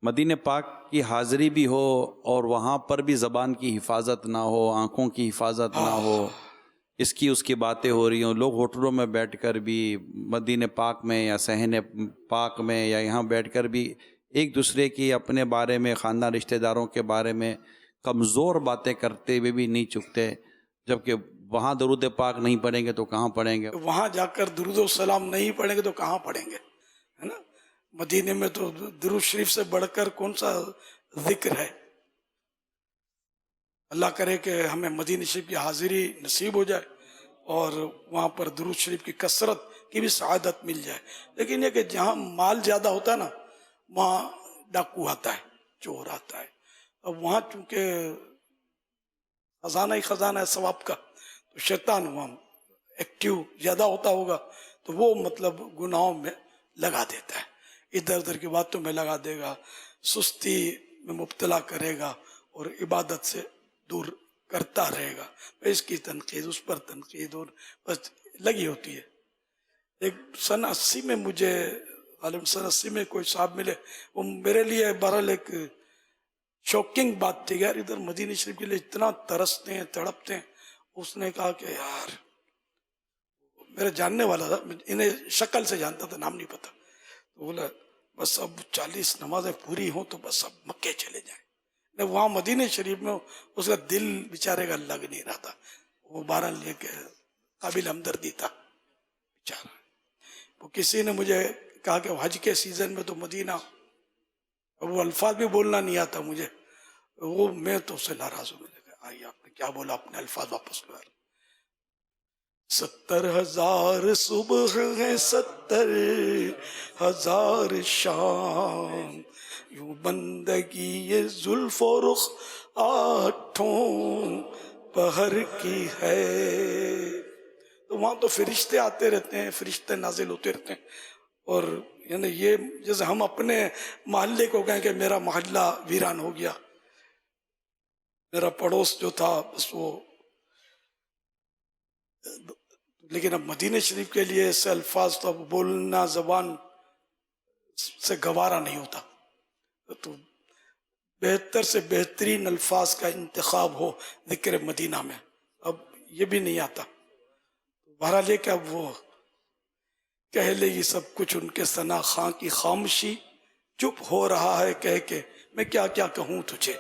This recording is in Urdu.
مدینہ پاک کی حاضری بھی ہو اور وہاں پر بھی زبان کی حفاظت نہ ہو، آنکھوں کی حفاظت نہ ہو، اس کی باتیں ہو رہی ہوں، لوگ ہوٹلوں میں بیٹھ کر بھی مدینہ پاک میں یا صحن پاک میں یا یہاں بیٹھ کر بھی ایک دوسرے کی اپنے بارے میں، خاندان رشتہ داروں کے بارے میں کمزور باتیں کرتے ہوئے بھی نہیں چکتے، جبکہ وہاں درود پاک نہیں پڑھیں گے تو کہاں پڑھیں گے؟ وہاں جا کر درود و سلام نہیں پڑھیں گے تو کہاں پڑھیں گے، ہے نا؟ مدینے میں تو درود شریف سے بڑھ کر کون سا ذکر ہے؟ اللہ کرے کہ ہمیں مدینہ شریف کی حاضری نصیب ہو جائے اور وہاں پر درود شریف کی کثرت کی بھی سعادت مل جائے. لیکن یہ کہ جہاں مال زیادہ ہوتا ہے نا، وہاں ڈاکو آتا ہے، چور آتا ہے. اب وہاں چونکہ خزانہ ہی خزانہ ہے ثواب کا، تو شیطان وہاں ایکٹیو زیادہ ہوتا ہوگا، تو وہ مطلب گناہوں میں لگا دیتا ہے، ادھر ادھر کی باتوں میں لگا دے گا، سستی میں مبتلا کرے گا اور عبادت سے دور کرتا رہے گا. اس کی تنقید، اس پر تنقید، اور بس لگی ہوتی ہے. ایک سن 80 میں مجھے غالباً سن 80 میں کوئی صاحب ملے، وہ میرے لیے بہرحال ایک شوکنگ بات تھی. یار ادھر مدینہ شریف کے لیے اتنا ترستے ہیں، تڑپتے ہیں. اس نے کہا کہ یار، میرا جاننے والا تھا، انہیں شکل سے جانتا تھا، نام نہیں پتا. تو بولا بس اب 40 نمازیں پوری ہوں تو بس اب مکے چلے جائیں. وہاں مدینہ شریف میں اس کا دل بیچارے کا لگ نہیں رہا تھا. وہ بہرحال یہ کہ قابل ہمدردی تھا بیچارہ. وہ کسی نے مجھے کہا کہ حج کے سیزن میں تو مدینہ، وہ الفاظ بھی بولنا نہیں آتا مجھے، وہ میں تو اس سے ناراض ہوں. میں نے کہا آئیے، آپ نے کیا بولا، اپنے الفاظ واپس لو. 70,000 صبح ہے، 70,000 شام، یوں بندگی یہ زلف و رخ آٹھوں پہر کی ہے. تو وہاں تو فرشتے آتے رہتے ہیں، فرشتے نازل ہوتے رہتے ہیں. اور یعنی یہ جیسے ہم اپنے محلے کو کہیں کہ میرا محلہ ویران ہو گیا، میرا پڑوس جو تھا بس وہ. لیکن اب مدینہ شریف کے لیے ایسے الفاظ تو اب بولنا زبان سے گوارا نہیں ہوتا. تو بہتر سے بہترین الفاظ کا انتخاب ہو ذکر مدینہ میں، اب یہ بھی نہیں آتا. بہرحال یہ کہ اب وہ کہہ لے گی سب کچھ ان کے ثنا خاں کی خاموشی، چپ ہو رہا ہے کہہ کے میں کیا کیا کہوں تجھے.